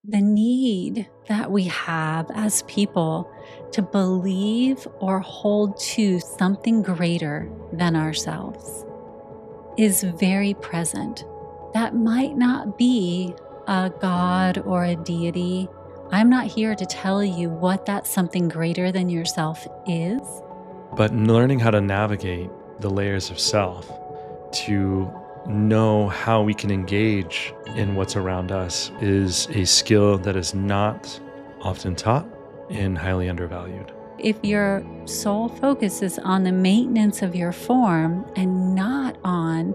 the need that we have as people to believe or hold to something greater than ourselves is very present. That might not be a god or a deity. I'm not here to tell you what that something greater than yourself is. But learning how to navigate the layers of self to know how we can engage in what's around us is a skill that is not often taught and highly undervalued. If your sole focus is on the maintenance of your form and not on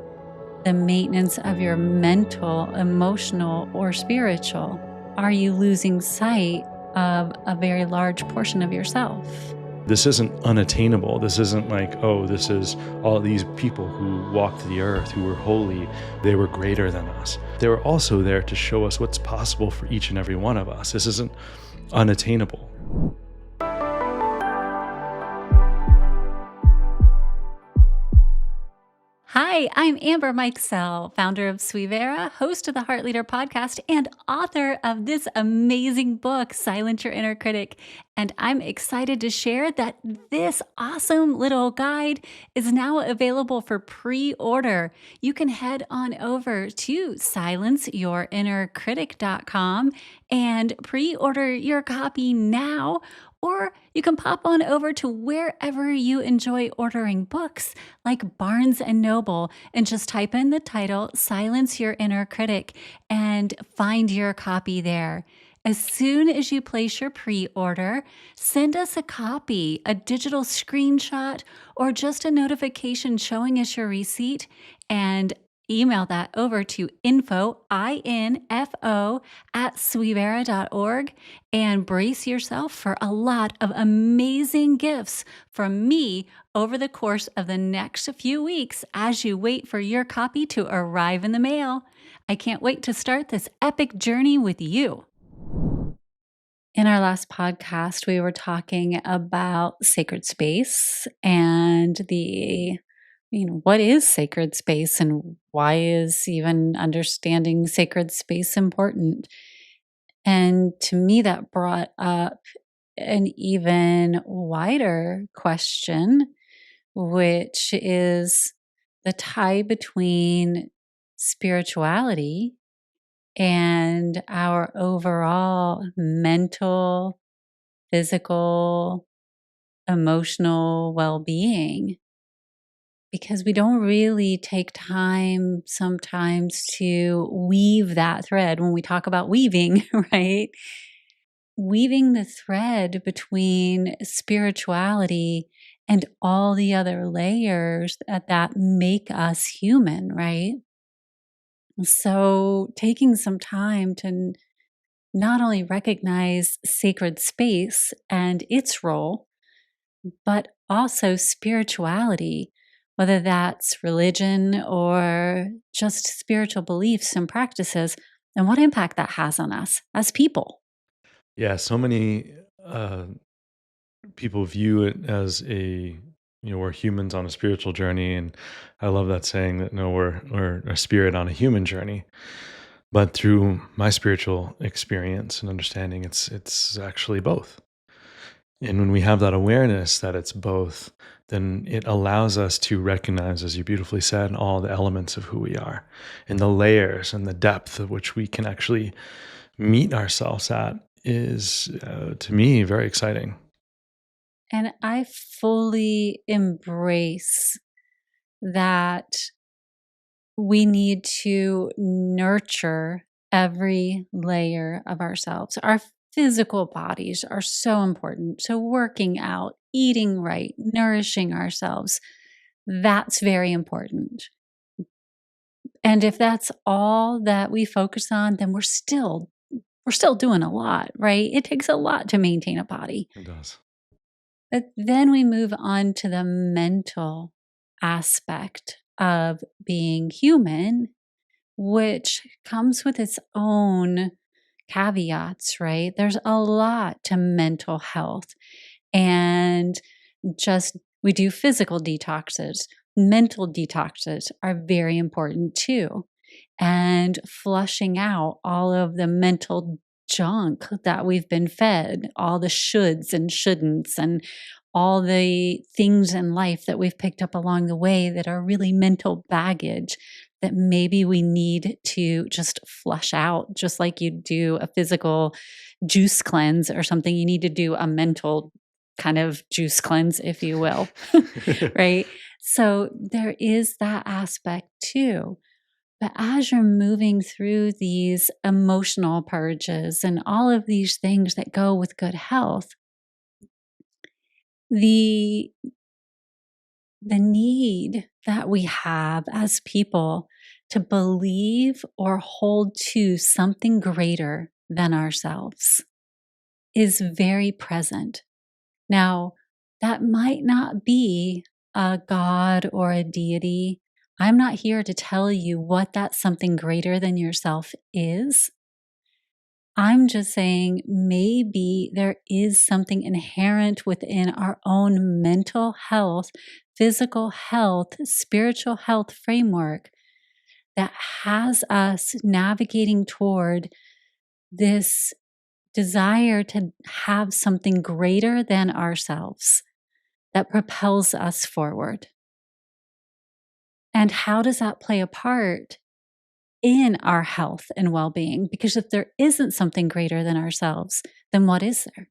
the maintenance of your mental, emotional, or spiritual, are you losing sight of a very large portion of yourself? This isn't unattainable. This isn't like, oh, this is all these people who walked the earth, who were holy. They were greater than us. They were also there to show us what's possible for each and every one of us. This isn't unattainable. Hi, I'm Amber Mikesell, founder of Suivera, host of the Heart Leader podcast, and author of this amazing book, Silence Your Inner Critic. And I'm excited to share that this awesome little guide is now available for pre-order. You can head on over to silenceyourinnercritic.com and pre-order your copy now. Or you can pop on over to wherever you enjoy ordering books, like Barnes and Noble, and just type in the title, Silence Your Inner Critic, and find your copy there. As soon as you place your pre-order, send us a copy, a digital screenshot, or just a notification showing us your receipt, and email that over to info, I-N-F-O, @suivera.org, and brace yourself for a lot of amazing gifts from me over the course of the next few weeks as you wait for your copy to arrive in the mail. I can't wait to start this epic journey with you. In our last podcast, we were talking about sacred space and what is sacred space and why is even understanding sacred space important? And to me, that brought up an even wider question, which is the tie between spirituality and our overall mental, physical, emotional well-being. Because we don't really take time sometimes to weave that thread when we talk about weaving, right? Weaving the thread between spirituality and all the other layers that make us human, right? So taking some time to not only recognize sacred space and its role, but also spirituality, whether that's religion or just spiritual beliefs and practices, and what impact that has on us as people. Yeah, so many people view it as we're humans on a spiritual journey, and I love that saying that no, we're a spirit on a human journey. But through my spiritual experience and understanding, it's actually both. And when we have that awareness that it's both, then it allows us to recognize, as you beautifully said, all the elements of who we are and the layers and the depth of which we can actually meet ourselves at is, to me, very exciting. And I fully embrace that we need to nurture every layer of ourselves. Our physical bodies are so important. So, working out, eating right, nourishing ourselves, that's very important. And if that's all that we focus on, then we're still doing a lot, right? It takes a lot to maintain a body. It does. But then we move on to the mental aspect of being human, which comes with its own caveats, right? There's a lot to mental health. And just we do physical detoxes, mental detoxes are very important too. And flushing out all of the mental junk that we've been fed, all the shoulds and shouldn'ts, and all the things in life that we've picked up along the way that are really mental baggage that maybe we need to just flush out, just like you do a physical juice cleanse or something. You need to do a mental kind of juice cleanse, if you will, right? So there is that aspect too. But as you're moving through these emotional purges and all of these things that go with good health, the the need that we have as people to believe or hold to something greater than ourselves is very present. Now, that might not be a god or a deity. I'm not here to tell you what that something greater than yourself is. I'm just saying maybe there is something inherent within our own mental health, physical health, spiritual health framework that has us navigating toward this desire to have something greater than ourselves that propels us forward. And how does that play a part in our health and well being? Because if there isn't something greater than ourselves, then what is there?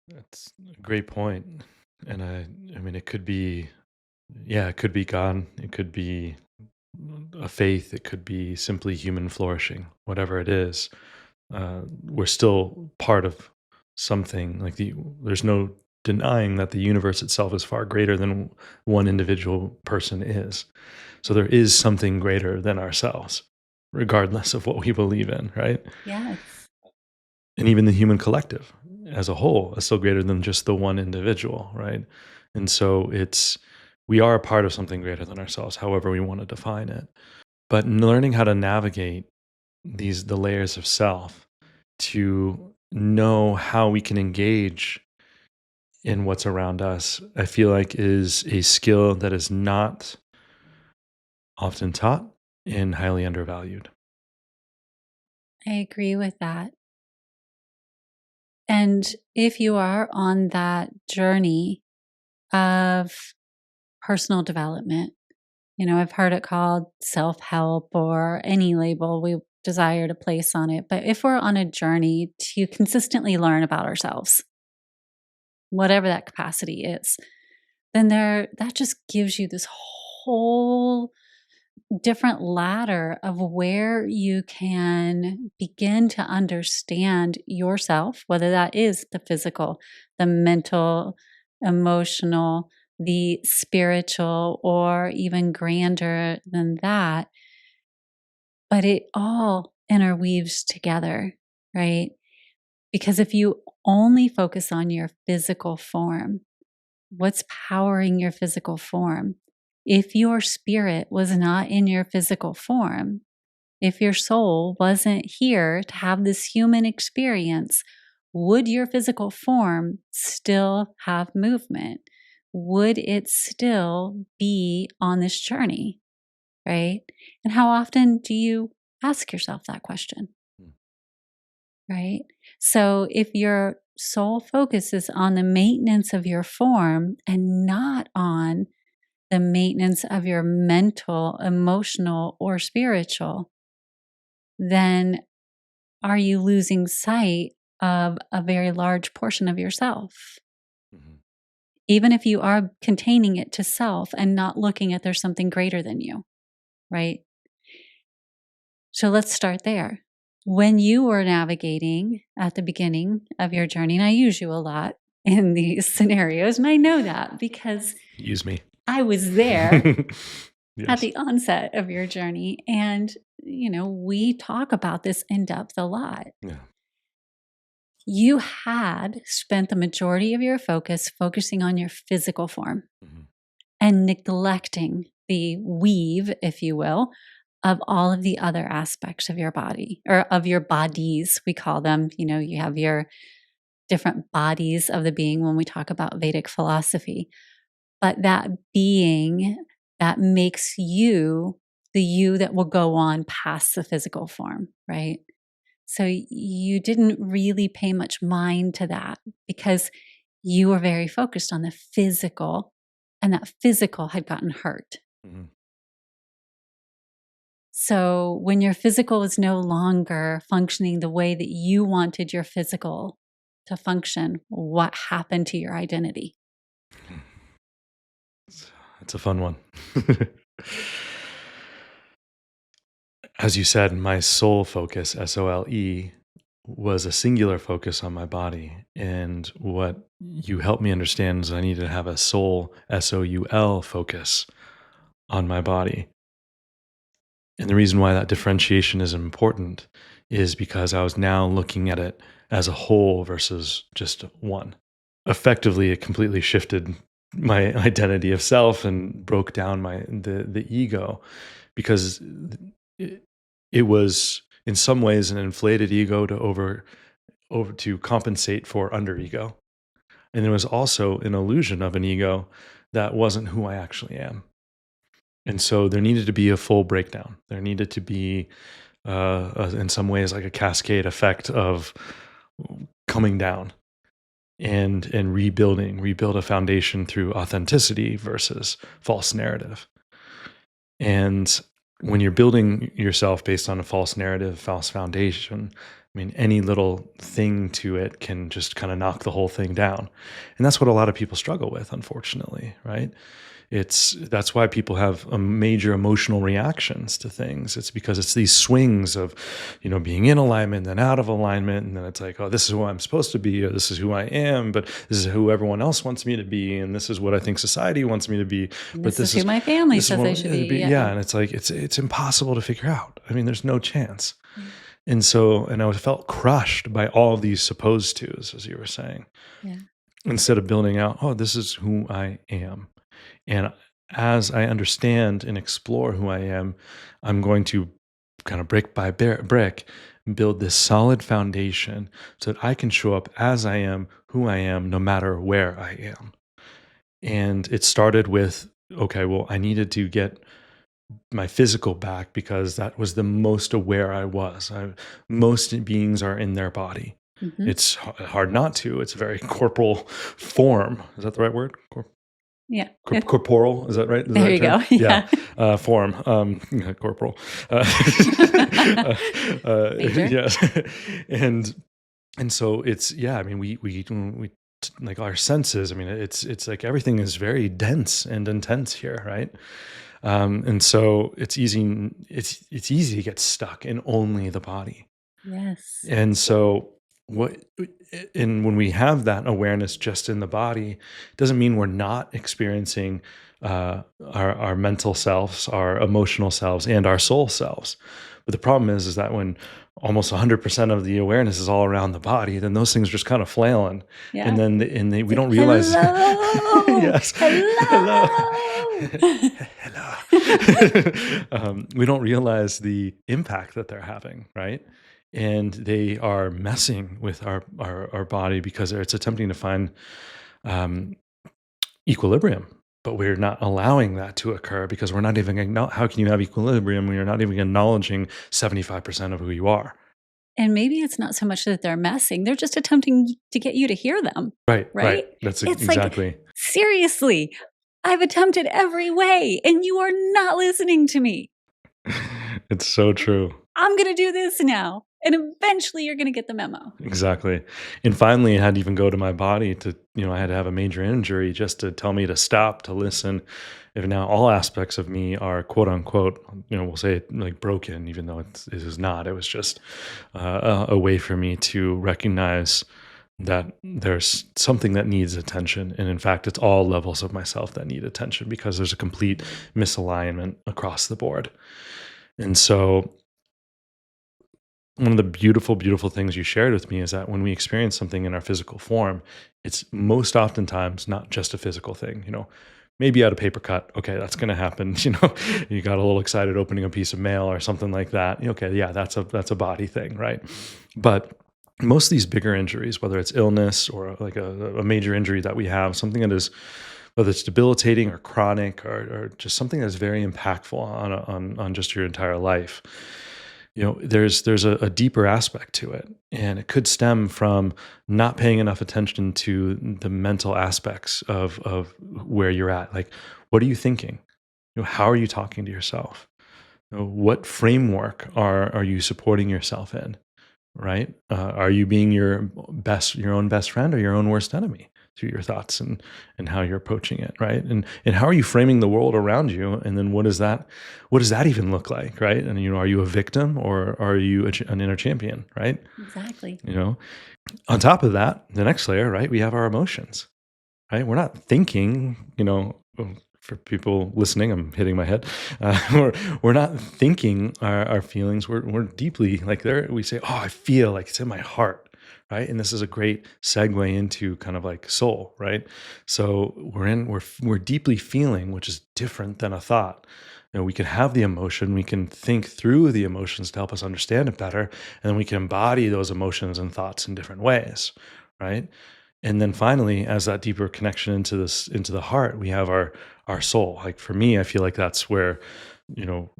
That's a great point. And I mean, it could be, yeah, it could be God. It could be a faith. It could be simply human flourishing, whatever it is. We're still part of something there's no denying that the universe itself is far greater than one individual person is. So there is something greater than ourselves, regardless of what we believe in, right? Yes. And even the human collective as a whole is still greater than just the one individual, right? And so we are a part of something greater than ourselves, however we want to define it. But learning how to navigate the layers of self to know how we can engage in what's around us, I feel like is a skill that is not often taught and highly undervalued. I agree with that. And if you are on that journey of personal development, I've heard it called self help or any label we desire to place on it. But if we're on a journey to consistently learn about ourselves, whatever that capacity is, then that just gives you this whole different ladder of where you can begin to understand yourself, whether that is the physical, the mental, emotional, the spiritual, or even grander than that. But it all interweaves together, right? Because if you only focus on your physical form, what's powering your physical form? If your spirit was not in your physical form, if your soul wasn't here to have this human experience, would your physical form still have movement? Would it still be on this journey? Right? And how often do you ask yourself that question? Mm. Right? So if your sole focus is on the maintenance of your form and not on the maintenance of your mental, emotional, or spiritual, then are you losing sight of a very large portion of yourself? Mhm. Even if you are containing it to self and not looking at there's something greater than you, right? So let's start there. When you were navigating at the beginning of your journey, and I use you a lot in these scenarios, and I know that because Use me. I was there at Yes. the onset of your journey. And, we talk about this in depth a lot. Yeah. You had spent the majority of your focus focusing on your physical form Mhm. and neglecting the weave, if you will, of all of the other aspects of your body or of your bodies, we call them. You have your different bodies of the being when we talk about Vedic philosophy. But that being that makes you the you that will go on past the physical form, right? So you didn't really pay much mind to that because you were very focused on the physical, and that physical had gotten hurt. Mhm. So when your physical was no longer functioning the way that you wanted your physical to function, what happened to your identity? It's a fun one. As you said, my soul focus, SOLE, was a singular focus on my body. And what you helped me understand is I needed to have a soul, SOUL, focus on my body. And the reason why that differentiation is important is because I was now looking at it as a whole versus just one. Effectively, it completely shifted my identity of self and broke down the ego, because it, it was in some ways an inflated ego to over to compensate for under ego, and it was also an illusion of an ego that wasn't who I actually am. And so there needed to be a full breakdown. There needed to be, in some ways, like a cascade effect of coming down and rebuild a foundation through authenticity versus false narrative. And when you're building yourself based on a false narrative, false foundation, I mean, any little thing to it can just kind of knock the whole thing down. And that's what a lot of people struggle with, unfortunately, right? That's why people have major emotional reactions to things. It's because it's these swings of, being in alignment, then out of alignment, and then it's like, oh, this is who I'm supposed to be, or this is who I am, but this is who everyone else wants me to be, and this is what I think society wants me to be. But This is who my family this is says what I should be. yeah, Yeah. and it's like it's impossible to figure out. I mean, there's no chance. Yeah. And I felt crushed by all of these supposed tos, as you were saying, Yeah. instead of building out, oh, this is who I am. And as I understand and explore who I am, I'm going to kind of brick by brick build this solid foundation so that I can show up as I am, who I am, no matter where I am. And it started with, okay, well, I needed to get my physical back because that was the most aware I was. Most beings are in their body. Hmm. It's hard not to. It's a very corporal form. Is that the right word? Yeah. Yeah. Corporal, is that right? Is that There a you term? go. Yeah, Yeah. form, yeah, corporal. Uh, Major. yes, and so it's, yeah. I mean, we like our senses. I mean, it's like everything is very dense and intense here, right? And so it's easy to get stuck in only the body. Yes. And so what and when we have that awareness just in the body, it doesn't mean we're not experiencing our mental selves, our emotional selves, and our soul selves. But the problem is that when almost 100% of the awareness is all around the body, then those things are just kind of flailing, and Yeah. then we It's like, don't realize. hello, Yes, hello, hello. hello. We don't realize the impact that they're having, right? And they are messing with our body because it's attempting to find um, equilibrium, but we're not allowing that to occur because we're not even how can you have equilibrium when you're not even acknowledging 75% of who you are? And maybe it's not so much that they're messing, they're just attempting to get you to hear them, Right. right? That's It's like, exactly. seriously, I've attempted every way and you are not listening to me. It's so true. I'm going to do this now. And eventually you're going to get the memo. Exactly. And finally, I had to even go to my body to, I had to have a major injury just to tell me to stop, to listen. If now all aspects of me are quote unquote, we'll say it like broken, even though it is not. It was just a way for me to recognize that there's something that needs attention. And in fact, it's all levels of myself that need attention because there's a complete misalignment across the board. And so one of the beautiful, beautiful things you shared with me is that when we experience something in our physical form, it's most oftentimes not just a physical thing. Maybe you had a paper cut. Okay, that's going to happen. You got a little excited opening a piece of mail or something like that. Okay, yeah, that's a body thing, right? But most of these bigger injuries, whether it's illness or like a major injury that we have, something that is, whether it's debilitating or chronic or just something that's very impactful on just your entire life, There's a deeper aspect to it, and it could stem from not paying enough attention to the mental aspects of where you're at. Like, what are you thinking? How are you talking to yourself? What framework are you supporting yourself in? Right? Are you being your own best friend, or your own worst enemy through your thoughts and how you're approaching it, right? And how are you framing the world around you? And then what does that even look like, right? And are you a victim, or are you an inner champion, right? Exactly. You know, on top of that, the next layer, right? We have our emotions, right? We're not thinking, for people listening, I'm hitting my head. We're not thinking our feelings. We're deeply like there. We say, "Oh, I feel like it's in my heart," right? And this is a great segue into kind of like soul, right? So we're deeply feeling, which is different than a thought. We can have the emotion, we can think through the emotions to help us understand it better, and then we can embody those emotions and thoughts in different ways, right? And then finally, as that deeper connection into the heart, we have our soul. Like for me, I feel like that's you know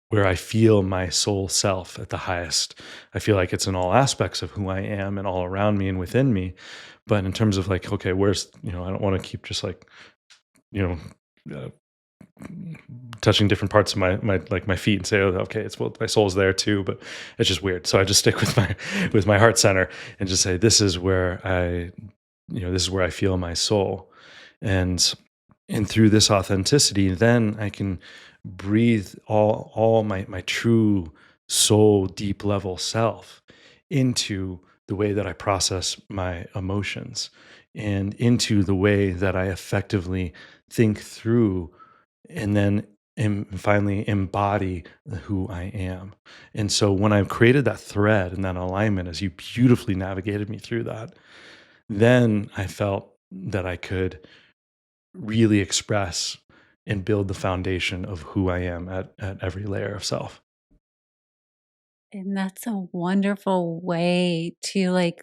where I feel my soul self at the highest. I feel like it's in all aspects of who I am and all around me and within me. But in terms of like, okay, where's, I don't want to keep just like, you know uh, touching different parts of my feet and say, oh, okay, it's, well, my soul's there too, but it's just weird. So I just stick with my heart center and just say, this is where I feel my soul. And through this authenticity, then I can breathe all my true soul, deep level self into the way that I process my emotions, and into the way that I effectively think through, and then finally embody who I am. And so when I've created that thread and that alignment, as you beautifully navigated me through that, then I felt that I could really express and build the foundation of who I am at every layer of self. And that's a wonderful way to like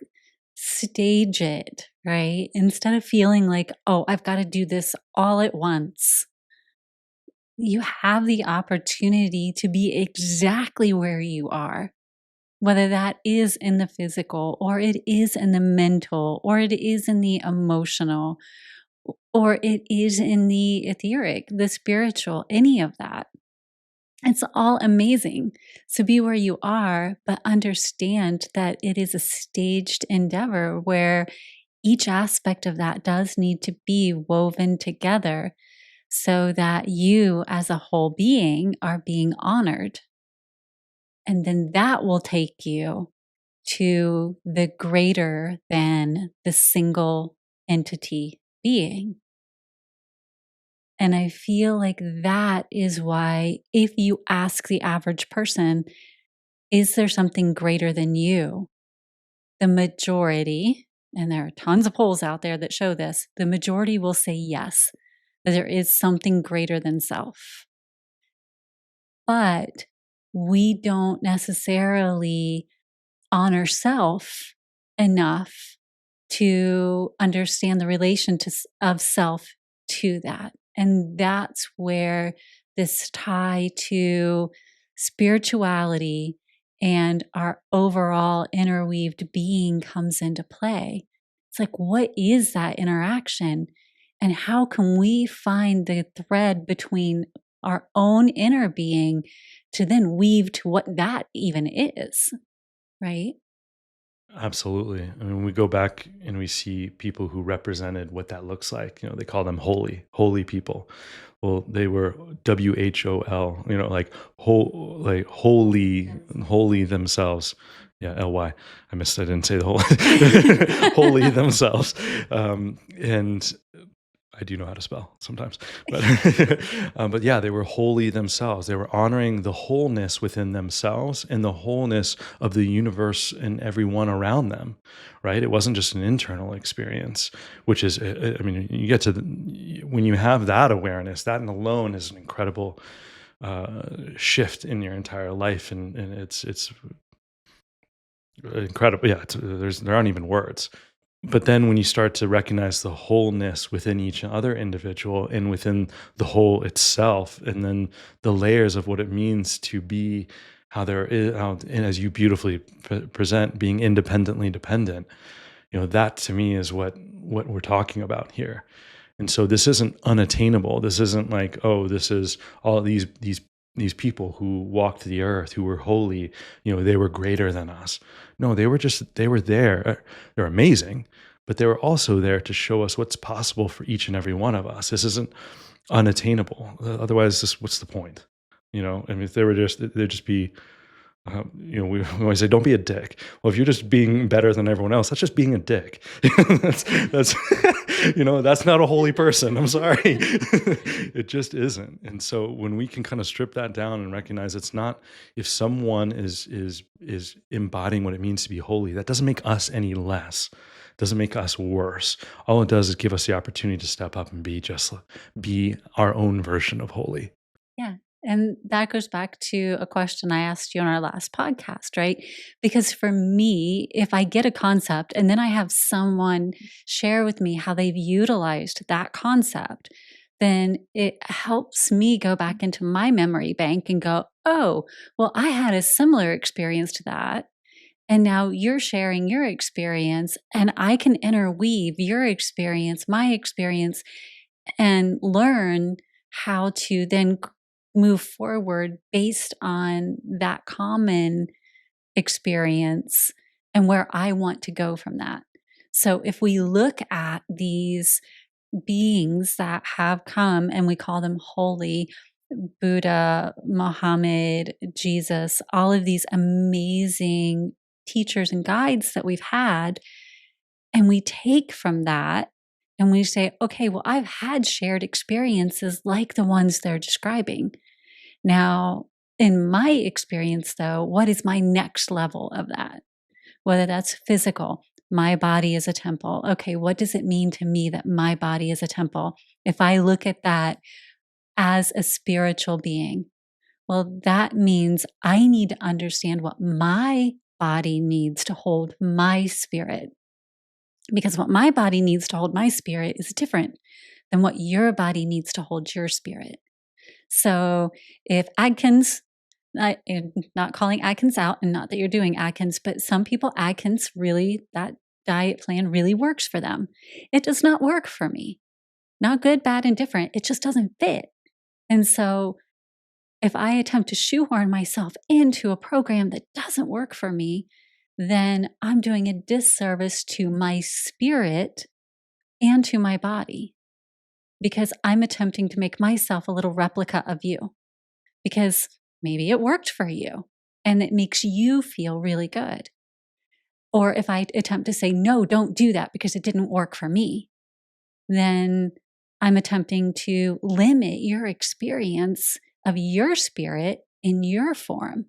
stage it, right? Instead of feeling like, oh, I've got to do this all at once, you have the opportunity to be exactly where you are, whether that is in the physical, or it is in the mental, or it is in the emotional, or it is in the etheric, the spiritual, any of that. It's all amazing. So be where you are, but understand that it is a staged endeavor where each aspect of that does need to be woven together so that you as a whole being are being honored. And then that will take you to the greater than the single entity being. And I feel like that is why, if you ask the average person, is there something greater than you? The majority, and there are tons of polls out there that show this, the majority will say yes, that there is something greater than self. But we don't necessarily honor self enough to understand the relation of self to that. And that's where this tie to spirituality and our overall interweaved being comes into play. It's like, what is that interaction? And how can we find the thread between our own inner being to then weave to what that even is, right? Absolutely. I mean, we go back and we see people who represented what that looks like. They call them holy people. Well, they were WHOL, like like holy themselves. Yeah, LY. I missed, I didn't say the whole holy themselves. And I do know how to spell sometimes, but but yeah, they were holy themselves. They were honoring the wholeness within themselves and the wholeness of the universe and everyone around them. Right? It wasn't just an internal experience, which is, I mean, you get to when you have that awareness, that alone is an incredible shift in your entire life, and it's incredible. Yeah, there aren't even words. But then when you start to recognize the wholeness within each other individual and within the whole itself, and then the layers of what it means to be how there is, how, and as you beautifully present, being independently dependent, that to me is what we're talking about here. And so this isn't unattainable. This isn't like, oh, this is all these people who walked the earth, who were holy, they were greater than us. No, they were there. They're amazing, but they were also there to show us what's possible for each and every one of us. This isn't unattainable. Otherwise, what's the point? I mean, if they were they'd just be, we always say, "Don't be a dick." Well, if you're just being better than everyone else, that's just being a dick. That's that's not a holy person. I'm sorry, it just isn't. And so when we can kind of strip that down and recognize it's not, if someone is embodying what it means to be holy, that doesn't make us any less. Doesn't make us worse. All it does is give us the opportunity to step up and be our own version of holy. Yeah. And that goes back to a question I asked you on our last podcast, right? Because for me, if I get a concept and then I have someone share with me how they've utilized that concept, then it helps me go back into my memory bank and go, oh, well, I had a similar experience to that. And now you're sharing your experience, and I can interweave your experience, my experience, and learn how to then move forward based on that common experience and where I want to go from that. So if we look at these beings that have come and we call them holy, Buddha, Muhammad, Jesus, all of these amazing teachers and guides that we've had, and we take from that and we say, okay, well, I've had shared experiences like the ones they're describing. Now, in my experience, though, what is my next level of that? Whether that's physical, my body is a temple. Okay, what does it mean to me that my body is a temple? If I look at that as a spiritual being, well, that means I need to understand what my body needs to hold my spirit. Because what my body needs to hold my spirit is different than what your body needs to hold your spirit. So if Atkins, I'm not calling Atkins out, and not that you're doing Atkins, but some people, Atkins really, that diet plan really works for them. It does not work for me. Not good, bad, and different. It just doesn't fit. And so if I attempt to shoehorn myself into a program that doesn't work for me, then I'm doing a disservice to my spirit and to my body, because I'm attempting to make myself a little replica of you, because maybe it worked for you and it makes you feel really good. Or if I attempt to say, no, don't do that because it didn't work for me, then I'm attempting to limit your experience of your spirit in your form,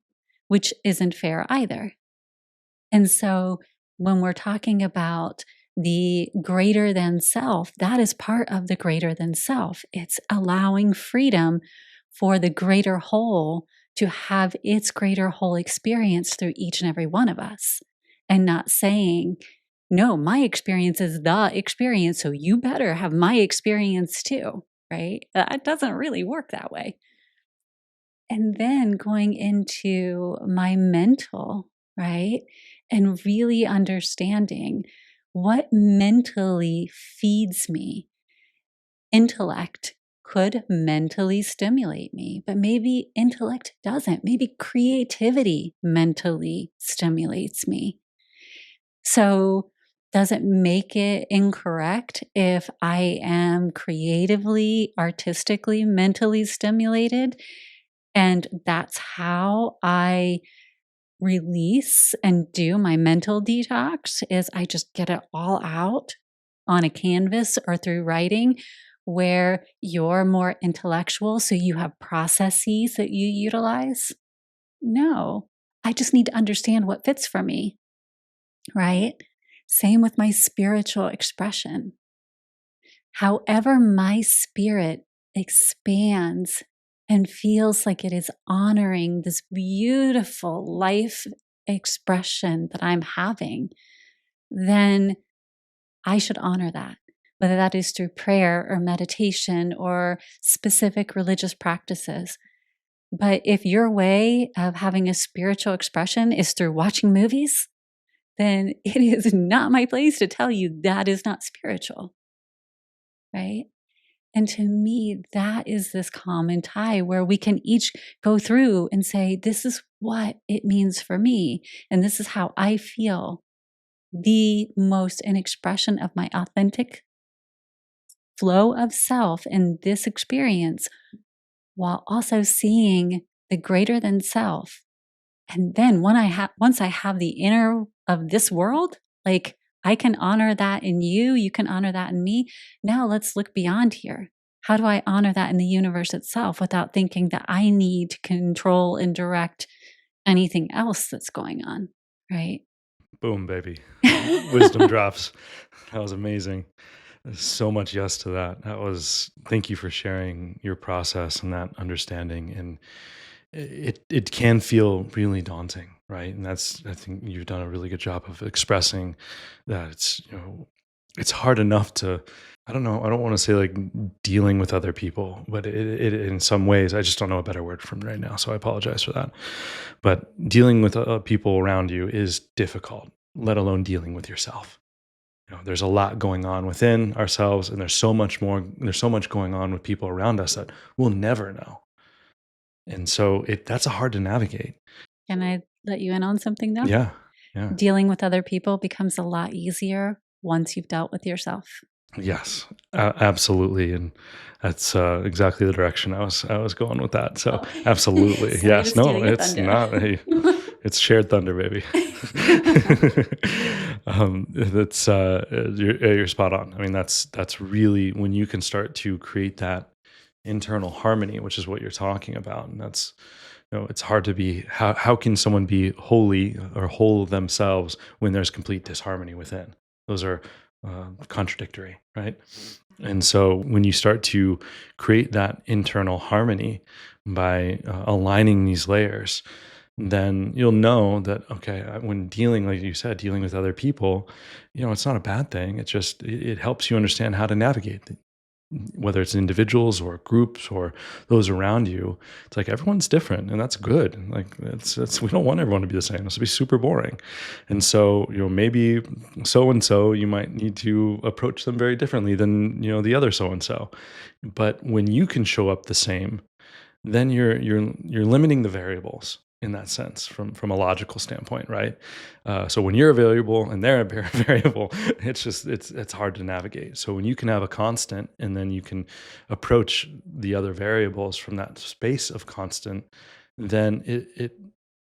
which isn't fair either. And so when we're talking about the greater than self, that is part of the greater than self. It's allowing freedom for the greater whole to have its greater whole experience through each and every one of us, and not saying, no, my experience is the experience, so you better have my experience too, right? That doesn't really work that way. And then going into my mental, right? And really understanding what mentally feeds me. Intellect could mentally stimulate me, but maybe intellect doesn't. Maybe creativity mentally stimulates me. So, does it make it incorrect if I am creatively, artistically, mentally stimulated? And that's how I release and do my mental detox, is I just get it all out on a canvas or through writing, where you're more intellectual, so you have processes that you utilize? No, I just need to understand what fits for me, right? Same with my spiritual expression. However, my spirit expands and feels like it is honoring this beautiful life expression that I'm having, then I should honor that, whether that is through prayer or meditation or specific religious practices. But if your way of having a spiritual expression is through watching movies, then it is not my place to tell you that is not spiritual, right? And to me, that is this common tie where we can each go through and say, this is what it means for me. And this is how I feel the most an expression of my authentic flow of self in this experience, while also seeing the greater than self. And then once I have the inner of this world, like I can honor that in you, you can honor that in me. Now let's look beyond here. How do I honor that in the universe itself without thinking that I need to control and direct anything else that's going on? Right. Boom, baby. Wisdom drops. That was amazing. There's so much yes to that. Thank you for sharing your process and that understanding. And it can feel really daunting, right? And I think you've done a really good job of expressing that it's hard enough to, I don't know, I don't want to say like dealing with other people, but it in some ways, I just don't know a better word from right now. So I apologize for that. But dealing with people around you is difficult, let alone dealing with yourself. There's a lot going on within ourselves, and there's so much more. There's so much going on with people around us that we'll never know, and so that's hard to navigate. Can I let you in on something though? Yeah, yeah, Dealing with other people becomes a lot easier once you've dealt with yourself. yes, absolutely, and that's exactly the direction I was going with that. So Oh, absolutely, sorry to yes. steal No, your it's thunder. not. Hey, it's shared thunder, baby. That's you're spot on. I mean, that's really when you can start to create that internal harmony, which is what you're talking about, and that's it's hard to be. How can someone be holy or whole themselves when there's complete disharmony within? Those are contradictory, right? And so when you start to create that internal harmony by aligning these layers, then you'll know that okay, when dealing, like you said, dealing with other people, it's not a bad thing. It helps you understand how to navigate whether it's individuals or groups or those around you. It's like everyone's different, and that's good. Like we don't want everyone to be the same. This would be super boring. And so maybe so and so you might need to approach them very differently than the other so and so. But when you can show up the same, then you're limiting the variables in that sense from a logical standpoint, right? So when you're a variable and they're a variable, it's hard to navigate. So when you can have a constant and then you can approach the other variables from that space of constant, then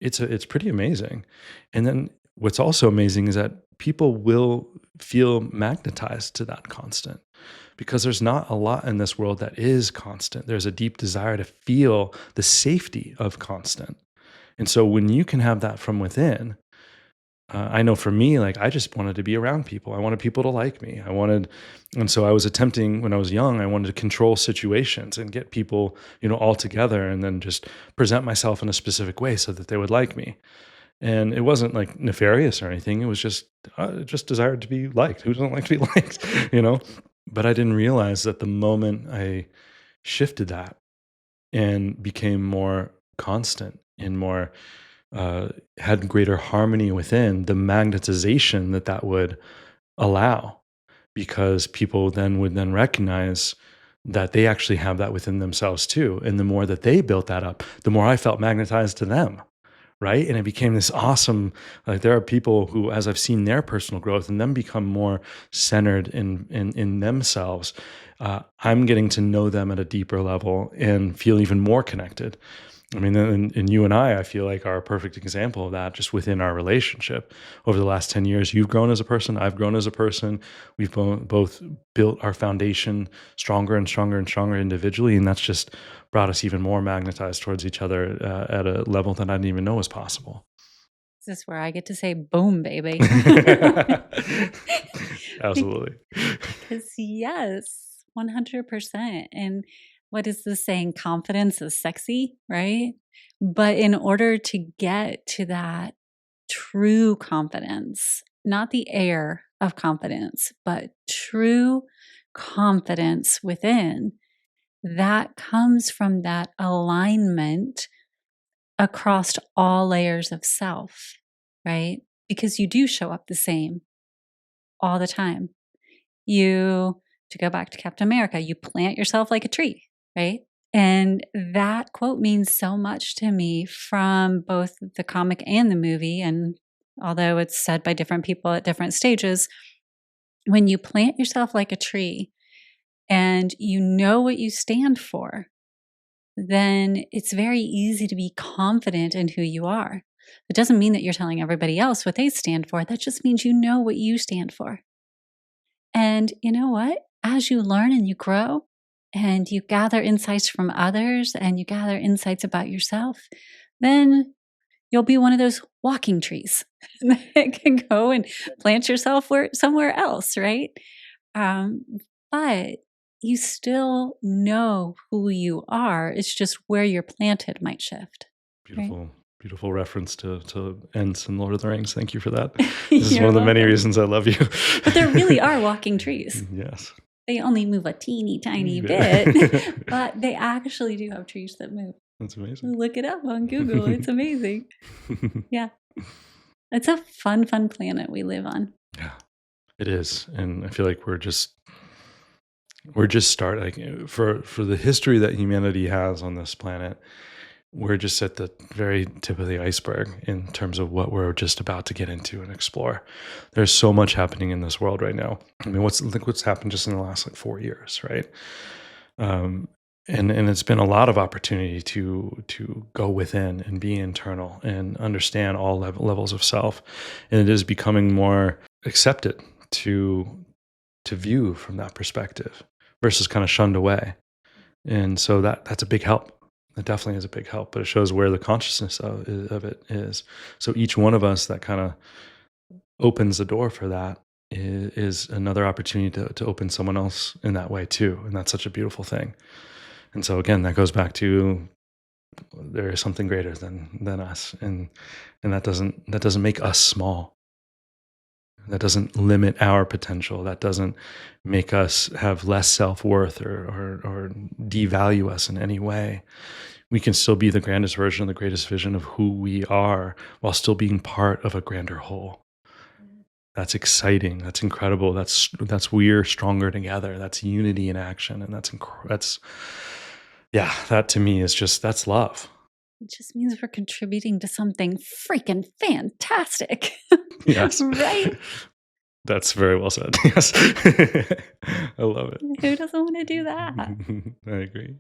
it's pretty amazing. And then what's also amazing is that people will feel magnetized to that constant because there's not a lot in this world that is constant. There's a deep desire to feel the safety of constant. And so when you can have that from within, I know for me, like I just wanted to be around people. I wanted people to like me. And so I was attempting when I was young, I wanted to control situations and get people, all together and then just present myself in a specific way so that they would like me. And it wasn't like nefarious or anything. It was just desired to be liked. Who doesn't like to be liked, you know? But I didn't realize that the moment I shifted that and became more constant and more had greater harmony within, the magnetization that would allow, because people then would then recognize that they actually have that within themselves too. And the more that they built that up, the more I felt magnetized to them. Right. And it became this awesome, like there are people who, as I've seen their personal growth and them become more centered in themselves, I'm getting to know them at a deeper level and feel even more connected. I mean, and you and I feel like are a perfect example of that just within our relationship. Over the last 10 years, you've grown as a person, I've grown as a person. We've both built our foundation stronger and stronger and stronger individually. And that's just brought us even more magnetized towards each other at a level that I didn't even know was possible. This is where I get to say, boom, baby. Absolutely. Because, yes, 100%. And what is the saying? Confidence is sexy, right? But in order to get to that true confidence, not the air of confidence, but true confidence within, that comes from that alignment across all layers of self, right? Because you do show up the same all the time. To go back to Captain America, you plant yourself like a tree, right? And that quote means so much to me from both the comic and the movie. And although it's said by different people at different stages, when you plant yourself like a tree and you know what you stand for, then it's very easy to be confident in who you are. It doesn't mean that you're telling everybody else what they stand for. That just means you know what you stand for. And you know what? As you learn and you grow and you gather insights from others and you gather insights about yourself, then you'll be one of those walking trees that can go and plant yourself somewhere else, right? Um, but you still know who you are. It's just where you're planted might shift. Right? Beautiful, beautiful reference to Ents in Lord of the Rings. Thank you for that. This is You're one of the many welcome. reasons I love you. But there really are walking trees. Yes. They only move a teeny tiny Yeah. bit, but they actually do have trees that move. That's amazing. Look it up on Google. It's amazing. Yeah. It's a fun, fun planet we live on. Yeah, it is. And I feel like we're just starting, like, for the history that humanity has on this planet. We're just at the very tip of the iceberg in terms of what we're just about to get into and explore. There's so much happening in this world right now. I mean, look what's happened just in the last 4 years, right? Um, and it's been a lot of opportunity to go within and be internal and understand all levels of self, and it is becoming more accepted to view from that perspective versus kind of shunned away. And so that's a big help. It definitely is a big help, but it shows where the consciousness of it is. So each one of us that kind of opens the door for that is another opportunity to open someone else in that way too. And that's such a beautiful thing. And so again, that goes back to there is something greater than us. And that doesn't make us small. That doesn't limit our potential. That doesn't make us have less self-worth or devalue us in any way. We can still be the grandest version, the greatest vision of who we are while still being part of a grander whole. That's exciting. That's incredible. That's we're stronger together. That's unity in action. And that to me is just, that's love. It just means we're contributing to something freaking fantastic. Yes. Right? That's very well said. Yes. I love it. Who doesn't want to do that? I agree.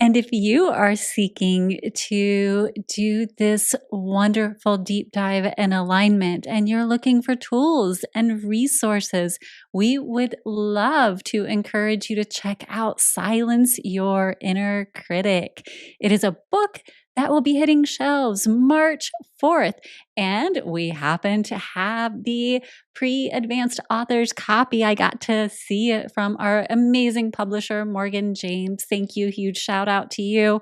And if you are seeking to do this wonderful deep dive and alignment, and you're looking for tools and resources, we would love to encourage you to check out Silence Your Inner Critic. It is a book that will be hitting shelves March 4th. And we happen to have the pre-advanced author's copy. I got to see it from our amazing publisher, Morgan James. Thank you. Huge shout out to you.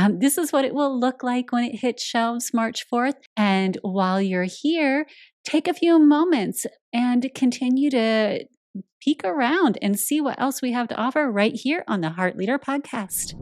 This is what it will look like when it hits shelves March 4th. And while you're here, take a few moments and continue to peek around and see what else we have to offer right here on the Heart Leader Podcast.